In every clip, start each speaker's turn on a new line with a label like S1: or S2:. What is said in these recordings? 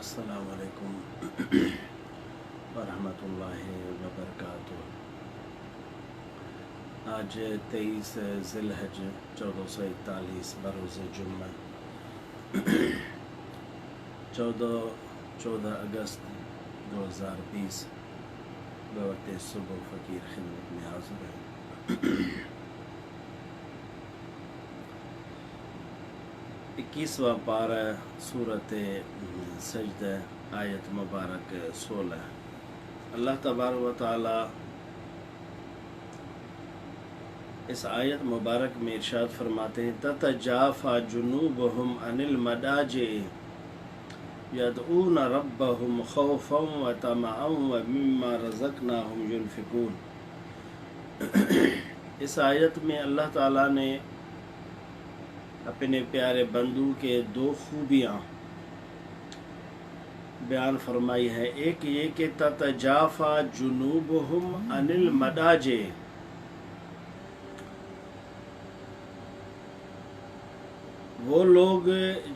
S1: अस्सलाम वालेकुम वरहमतुल्लाहि वबरकातुह। आज 23 ज़िलहज 1441 बरोज़ जुम्मा 14 अगस्त 2020 बवक्त सुबह फ़कीर खिदमत में हाज़िर है। 21वां पारा सूरत सजदा आयत मुबारक 16। अल्लाह तबारक व तआला इस आयत मुबारक में इरशाद फरमाते हैं, ततजाफा जुनूबहुम अनिल मदाजे यदऊन रब्बहुम खौफन व तमअन व मिम्मा रज़क़नाहुम युनफिकून। इस आयत में अल्लाह ताला ने अपने प्यारे बंदू के दो खूबियाँ बयान फरमाई है। एक ये कि ततजाफा जुनूबहुम अनिल मदाजे, वो लोग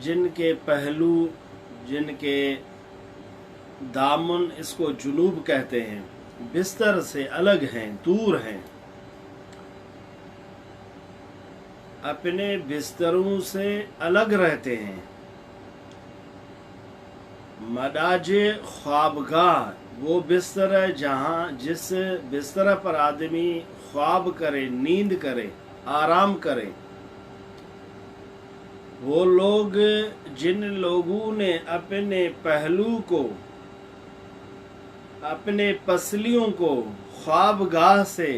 S1: जिनके पहलू, जिनके दामन, इसको जुनूब कहते हैं, बिस्तर से अलग हैं, दूर हैं, अपने बिस्तरों से अलग रहते हैं। मदाजे ख्वाबगाह, वो बिस्तर है जहाँ जिस बिस्तर पर आदमी ख्वाब करे, नींद करे, आराम करे। वो लोग जिन लोगों ने अपने पहलू को, अपने पसलियों को ख्वाबगाह से,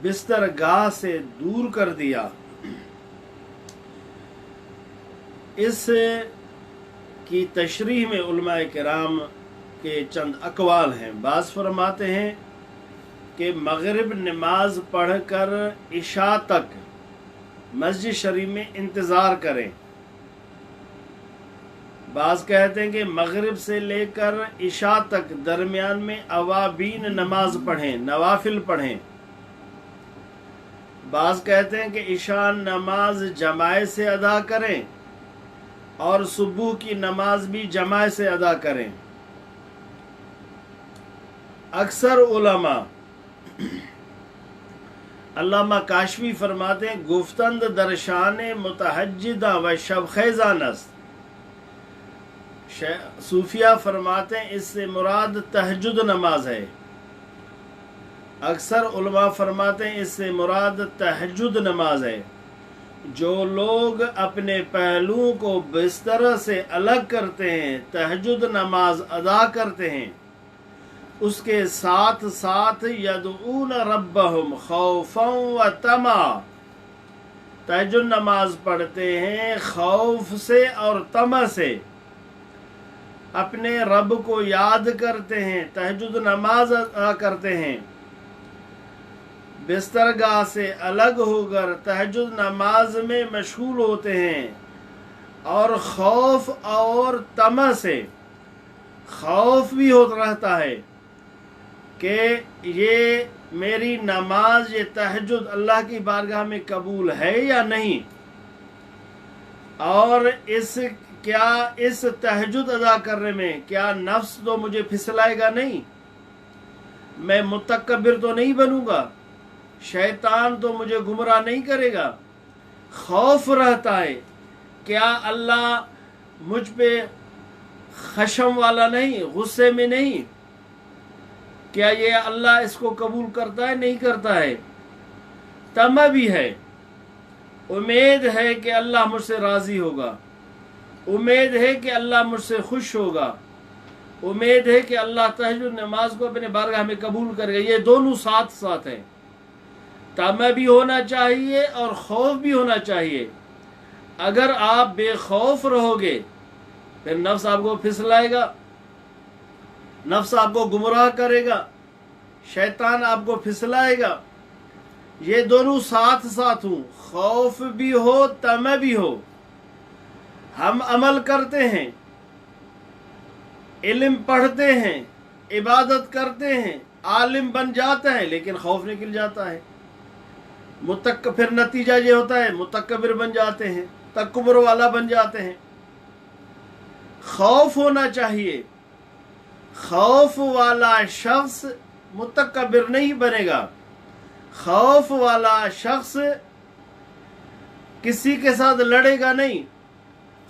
S1: बिस्तरगाह से दूर कर दिया। इस की तशरीह में उलमाए किराम के चंद अकवाल हैं। बाज़ फरमाते हैं कि मगरिब नमाज पढ़कर इशा तक मस्जिद शरीफ में इंतज़ार करें। बाज़ कहते हैं कि मगरिब से लेकर इशा तक दरमियान में अवाबीन नमाज पढ़ें, नवाफिल पढ़ें। बाज़ कहते हैं कि इशा नमाज जमात से अदा करें और सुबह की नमाज भी जमात से अदा करें। अक्सर उलमा, अल्लामा काशवी फरमाते हैं, गुफ्तंद दरशान मुतहज्जिदा व शब खैजानस। सूफिया फरमाते हैं इससे मुराद तहज्जुद नमाज है। अक्सर उलमा फरमाते हैं इससे मुराद तहज्जुद नमाज है। जो लोग अपने पहलुओं को बिस्तर से अलग करते हैं, तहज्जुद नमाज अदा करते हैं, उसके साथ साथ यदऊन रब्बहुम खौफन व तमा, तहज्जुद नमाज पढ़ते हैं खौफ से और तमा से, अपने रब को याद करते हैं, तहज्जुद नमाज अदा करते हैं, बिस्तरगाह से अलग होकर तहज्जुद नमाज में मशगूल होते हैं, और खौफ और तमा से, खौफ भी होता रहता है कि ये मेरी नमाज, ये तहज्जुद अल्लाह की बारगाह में कबूल है या नहीं, और इस तहज्जुद अदा करने में क्या नफ्स तो मुझे फिसलाएगा नहीं, मैं मुतकब्बिर तो नहीं बनूंगा, शैतान तो मुझे गुमराह नहीं करेगा। खौफ रहता है, क्या अल्लाह मुझ पे खशम वाला नहीं, गुस्से में नहीं, क्या ये अल्लाह इसको कबूल करता है, नहीं करता है। तमा भी है, उम्मीद है कि अल्लाह मुझसे राज़ी होगा, उम्मीद है कि अल्लाह मुझसे खुश होगा, उम्मीद है कि अल्लाह तहज्जुद नमाज को अपने बारगाह में कबूल करेगा। ये दोनों साथ साथ हैं। तमा भी होना चाहिए और खौफ भी होना चाहिए। अगर आप बेखौफ रहोगे फिर नफ्स आपको फिसलाएगा, नफ्स आपको गुमराह करेगा, शैतान आपको फिसलाएगा। ये दोनों साथ साथ हों, खौफ भी हो, तमा भी हो। हम अमल करते हैं, इल्म पढ़ते हैं, इबादत करते हैं, आलिम बन जाता है, लेकिन खौफ निकल जाता है। फिर नतीजा ये होता है मुतकब्बिर बन जाते हैं, तकब्बुर वाला बन जाते हैं। खौफ होना चाहिए। खौफ वाला शख्स मुतकब्बिर नहीं बनेगा। खौफ वाला शख्स किसी के साथ लड़ेगा नहीं।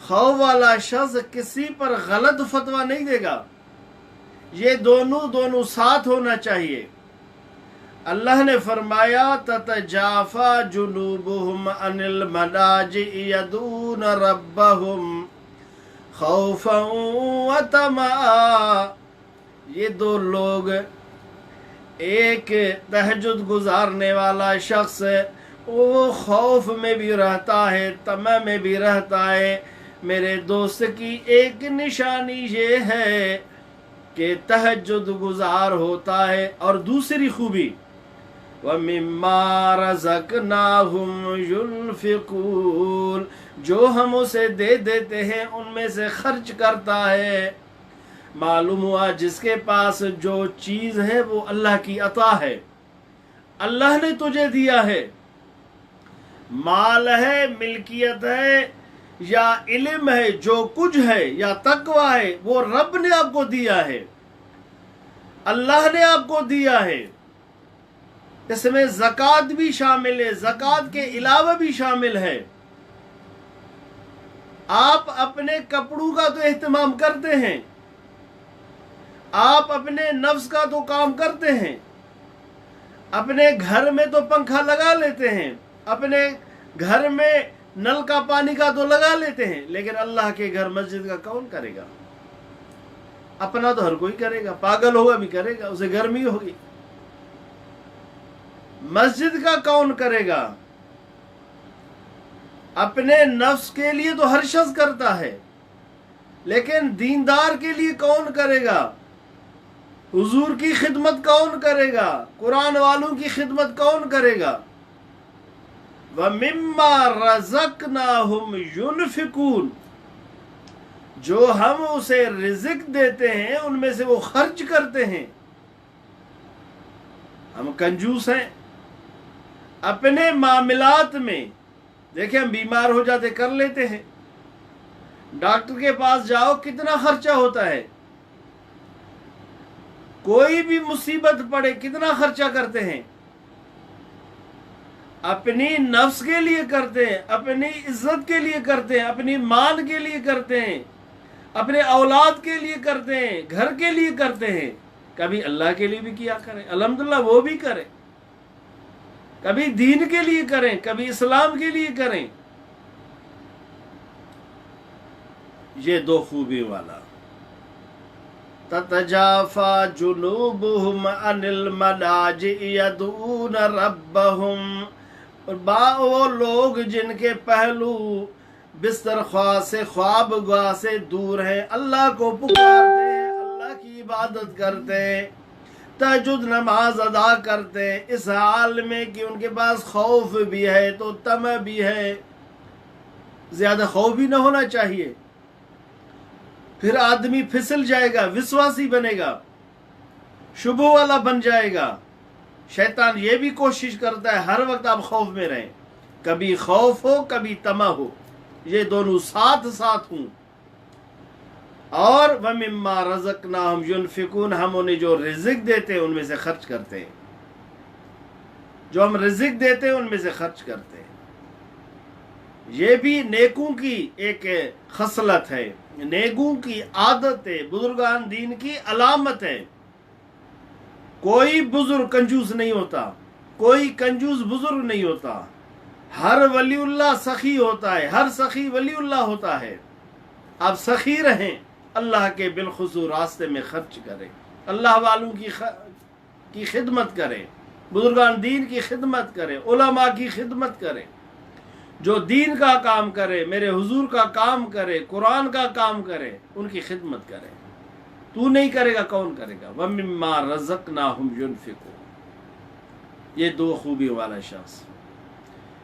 S1: खौफ वाला शख्स किसी पर गलत फतवा नहीं देगा। ये दोनों साथ होना चाहिए। अल्लाह ने फरमाया ततजाफा जुनूबुहुम अनिल मदाजि यदून रब्बहुम खौफन व तमा। ये दो लोग, एक तहज्जुद गुजारने वाला शख्स वो खौफ में भी रहता है, तमा में भी रहता है। मेरे दोस्त की एक निशानी ये है कि तहज्जुद गुजार होता है। और दूसरी खूबी वमिम्मा रज़क़नाहुम युनफ़िक़ून, जो हम उसे दे देते हैं उनमें से खर्च करता है। मालूम हुआ जिसके पास जो चीज़ है वो अल्लाह की अता है, अल्लाह ने तुझे दिया है। माल है, मिल्कियत है या इल्म है, जो कुछ है या तकवा है, वो रब ने आपको दिया है, अल्लाह ने आपको दिया है। इसमें ज़कात भी शामिल है, ज़कात के अलावा भी शामिल है। आप अपने कपड़ों का तो एहतमाम करते हैं, आप अपने नफ्स का तो काम करते हैं, अपने घर में तो पंखा लगा लेते हैं, अपने घर में नल का पानी का तो लगा लेते हैं, लेकिन अल्लाह के घर मस्जिद का कौन करेगा? अपना तो हर कोई करेगा, पागल होगा भी करेगा, उसे गर्मी होगी। मस्जिद का कौन करेगा? अपने नफ्स के लिए तो हर शख्स करता है, लेकिन दीनदार के लिए कौन करेगा? हुजूर की खिदमत कौन करेगा? कुरान वालों की खिदमत कौन करेगा? वमिम्मा रज़क़नाहुम युनफ़िक़ून, जो हम उसे रिज़्क़ देते हैं उनमें से वो खर्च करते हैं। हम कंजूस हैं अपने मामलात में। देखें, हम बीमार हो जाते कर लेते हैं, डॉक्टर के पास जाओ कितना खर्चा होता है, कोई भी मुसीबत पड़े कितना खर्चा करते हैं। अपनी नफ्स के लिए करते हैं, अपनी इज्जत के लिए करते हैं, अपनी मान के लिए करते हैं, अपने औलाद के लिए करते हैं, घर के लिए करते हैं। कभी अल्लाह के लिए भी किया करें, अल्हम्दुलिल्लाह वो भी करें। कभी दीन के लिए करें, कभी इस्लाम के लिए करें। ये दो खूबी वाला। ततजाफा जुनूबुहुम अनिल मदाजि यदून रब्बहुम, और वो लोग जिनके पहलू बिस्तर ख्वाह से, ख्वाबगाह से दूर हैं, अल्लाह को पुकारते हैं, अल्लाह की इबादत करते हैं, तहज्जुद नमाज अदा करते हैं, इस हाल में कि उनके पास खौफ भी है तो तमा भी है। ज्यादा खौफ भी ना होना चाहिए, फिर आदमी फिसल जाएगा, विश्वासी बनेगा, शुबह वाला बन जाएगा। शैतान ये भी कोशिश करता है हर वक्त आप खौफ में रहें, कभी खौफ हो कभी तमा हो, ये दोनों साथ साथ हों। और वमिम्मा रज़क़नाहुम युनफ़िक़ून, हम उन्हें जो रिज़्क़ देते हैं उनमें से खर्च करते हैं, जो हम रिज़्क़ देते हैं उनमें से खर्च करते हैं। ये भी नेकों की एक खसलत है, नेकों की आदत है, बुजुर्गान दीन की अलामत है। कोई बुजुर्ग कंजूस नहीं होता, कोई कंजूस बुजुर्ग नहीं होता। हर वलीउल्लाह सखी होता है, हर सखी वलीउल्लाह होता है। आप सखी रहें, अल्लाह के बिलखुसूस रास्ते में खर्च करें, अल्लाह वालों की खिदमत करें, बुजुर्गान दीन की खिदमत करें, उलमा की खिदमत करें। जो दीन का काम करे, मेरे हुजूर का काम करे, कुरान का काम करे, उनकी खिदमत करें। तू नहीं करेगा कौन करेगा? वमिम्मा रज़क़नाहुम युनफ़िक़ून, ये दो खूबी वाला शख्स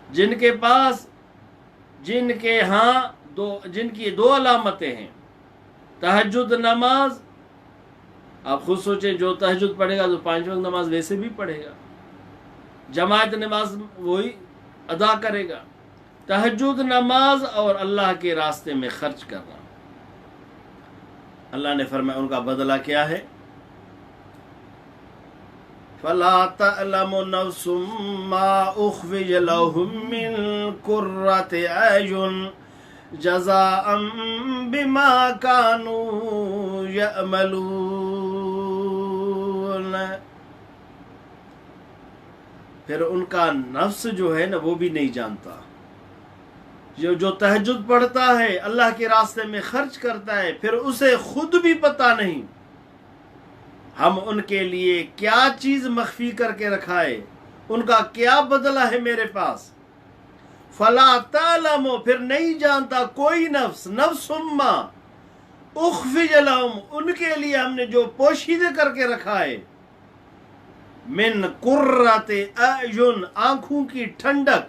S1: जिनके पास, जिनके यहाँ जिनकी दो अलामतें हैं, तहज्जुद नमाज। आप खुद सोचें, जो तहज्जुद पढ़ेगा तो 5 वक्त नमाज वैसे भी पढ़ेगा, जमात नमाज वही अदा करेगा। तहज्जुद नमाज और अल्लाह के रास्ते में खर्च करना, اللہ نے فرمایا ان کا بدلہ کیا ہے؟ فَلَا تَعْلَمُ نَفْسٌ مَّا أُخْفِيَ لَهُم مِّن قُرَّةِ أَعْيُنٍ جَزَاءً بِمَا كَانُوا يَعْمَلُونَ۔ پھر ان کا نفس جو ہے نا وہ بھی نہیں جانتا، جو تہجد پڑھتا ہے، اللہ کے راستے میں خرچ کرتا ہے، پھر اسے خود بھی پتہ نہیں ہم ان کے لیے کیا چیز مخفی کر کے رکھا ہے، ان کا کیا بدلہ ہے میرے پاس۔ فلا تعلم، پھر نہیں جانتا کوئی نفس، نفس ما اخفی لہم، ان کے لیے ہم نے جو پوشیدہ کر کے رکھا ہے، من قرۃ اعین، آنکھوں کی ٹھنڈک،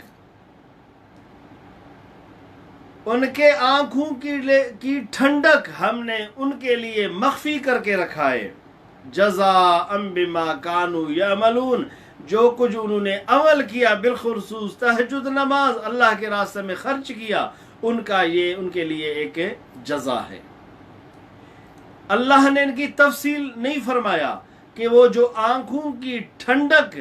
S1: ان کے آنکھوں کی ٹھنڈک ہم نے ان کے لیے مخفی کر کے رکھا ہے، جزاء بما کانوا یعملون، جو کچھ انہوں نے عمل کیا، بالخصوص تہجد نماز اللہ کے راستے میں خرچ کیا، ان کا یہ ان کے لیے ایک جزا ہے۔ اللہ نے ان کی تفصیل نہیں فرمایا کہ وہ جو آنکھوں کی ٹھنڈک،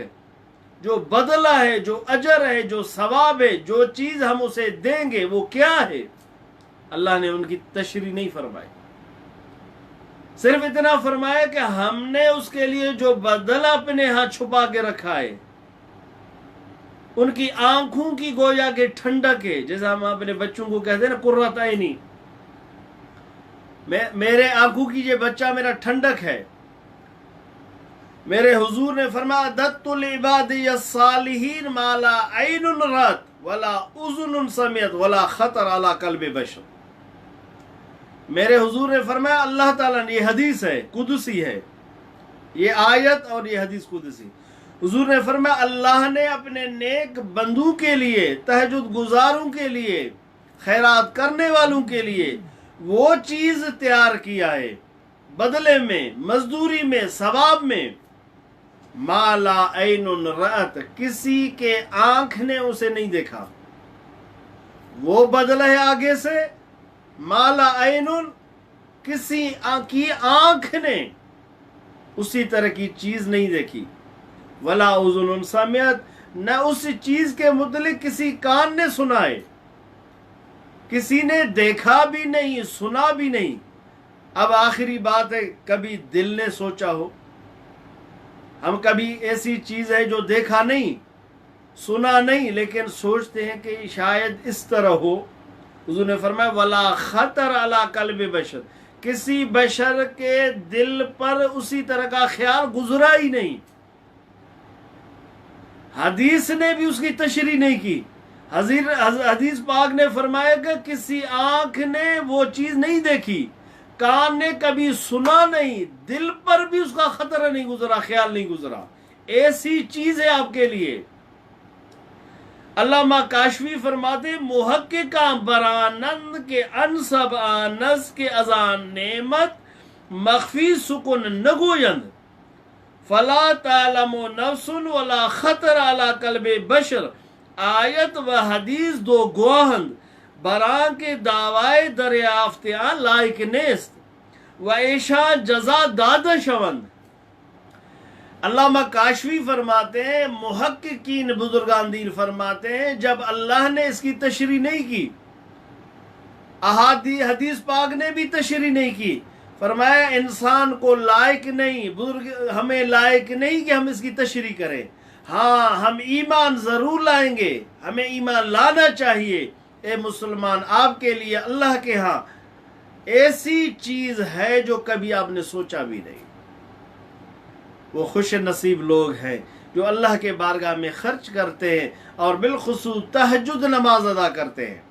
S1: جو بدلہ ہے، جو اجر ہے، جو ثواب ہے، جو چیز ہم اسے دیں گے وہ کیا ہے، اللہ نے ان کی تشریح نہیں فرمائی، صرف اتنا فرمایا کہ ہم نے اس کے لیے جو بدلہ اپنے ہاں چھپا کے رکھا ہے، ان کی آنکھوں کی گویا کے ٹھنڈک ہے، جیسے ہم اپنے بچوں کو کہتے ہیں نا قرۃ عینی، میرے آنکھوں کی یہ بچہ میرا ٹھنڈک ہے۔ میرے حضور نے فرمایا دت العبادی الصالحین ما لا عین رات ولا اذن سمعت ولا خطر علی قلب بشر۔ میرے حضور نے فرمایا اللہ تعالیٰ نے، یہ حدیث ہے قدسی ہے، یہ آیت اور یہ حدیث قدسی، حضور نے فرمایا اللہ نے اپنے نیک بندوں کے لیے، تہجد گزاروں کے لیے، خیرات کرنے والوں کے لیے وہ چیز تیار کیا ہے، بدلے میں، مزدوری میں، ثواب میں، ما لا عین رأت، کسی کے آنکھ نے اسے نہیں دیکھا، وہ بدلہ ہے آگے سے، ما لا عین، کسی کی آنکھ نے اسی طرح کی چیز نہیں دیکھی، ولا اذن سمعت، نہ اس چیز کے متعلق کسی کان نے سنائے، کسی نے دیکھا بھی نہیں، سنا بھی نہیں۔ اب آخری بات ہے، کبھی دل نے سوچا ہو، ہم کبھی ایسی چیز ہے جو دیکھا نہیں، سنا نہیں، لیکن سوچتے ہیں کہ شاید اس طرح ہو۔ حضور نے فرمایا ولا خطر علی قلب بشر، کسی بشر کے دل پر اسی طرح کا خیال گزرا ہی نہیں، حدیث نے بھی اس کی تشریح نہیں کی۔ حدیث پاک نے فرمایا کہ کسی آنکھ نے وہ چیز نہیں دیکھی، کان نے کبھی سنا نہیں، دل پر بھی اس کا خطرہ نہیں گزرا، خیال نہیں گزرا، ایسی چیز ہے آپ کے لیے۔ علامہ کاشفی فرماتے محققاں برانند کے انصب آنس کے ازان نعمت مخفی سکن نگویند، فلا تعلم نفس ولا خطر علی قلب بشر، آیت و حدیث دو گواہند بران کے دعوائے دریافتیاں لائق نیست و ایشا جزا داد شوند۔ علامہ کاشفی فرماتے ہیں، محققین بزرگان دین فرماتے ہیں، جب اللہ نے اس کی تشریح نہیں کی، حدیث پاک نے بھی تشریح نہیں کی، فرمایا انسان کو لائق نہیں، ہمیں لائق نہیں کہ ہم اس کی تشریح کریں، ہاں ہم ایمان ضرور لائیں گے، ہمیں ایمان لانا چاہیے۔ اے مسلمان، آپ کے لیے اللہ کے ہاں ایسی چیز ہے جو کبھی آپ نے سوچا بھی نہیں۔ وہ خوش نصیب لوگ ہیں جو اللہ کے بارگاہ میں خرچ کرتے ہیں اور بالخصوص تہجد نماز ادا کرتے ہیں۔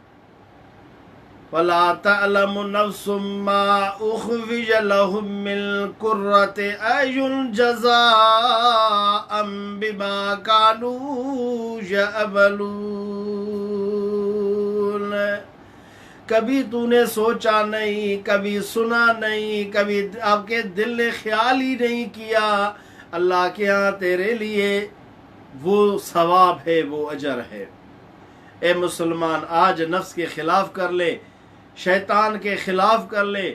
S1: وَلَا تَعْلَمُ نَفْسٌ مَّا أُخْفِيَ لَهُم مِّن قُرَّةِ أَعْيُنٍ جَزَاءً بِمَا كَانُوا يَعْمَلُونَ۔ کبھی تو نے سوچا نہیں، کبھی سنا نہیں، کبھی آپ کے دل نے خیال ہی نہیں کیا، اللہ کے ہاں تیرے لیے وہ ثواب ہے، وہ اجر ہے۔ اے مسلمان، آج نفس کے خلاف کر لے، شیطان کے خلاف کر لے،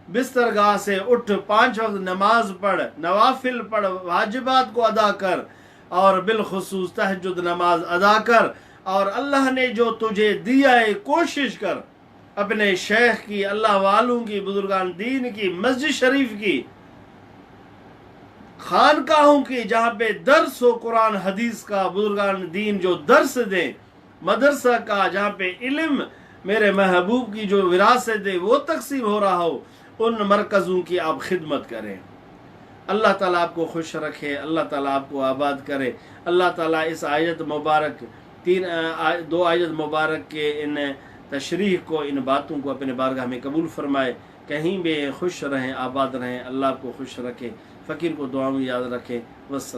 S1: बिस्तरगाह से उठ, 5 वक्त नमाज पढ़, नवाफिल पढ़, वाजिबात को अदा कर और बिलखुसूस तहज्जुद नमाज अदा कर। और अल्लाह ने जो तुझे दिया है कोशिश कर अपने शेख की, अल्लाह वालों की, बुजुर्गान दीन की, मस्जिद शरीफ की, खानकाहों की जहाँ पे दर्स हो कुरान हदीस का, बुजुर्गान दीन जो दर्स दें, मदरसा का जहाँ पे इल्म मेरे महबूब की जो विरासत है वो तकसीम हो रहा हो, उन मरकज़ों की आप खिदमत करें। अल्लाह ताला आपको खुश रखे, अल्लाह ताला आपको आबाद करे। अल्लाह ताला इस आयत मुबारक 2 आयत मुबारक के इन तशरीह को, इन बातों को अपने बारगाह में कबूल फरमाए। कहीं भी खुश रहें, आबाद रहें, अल्लाह आपको खुश रखे। फ़कीर को दुआ में याद रखें। वस्सलाम।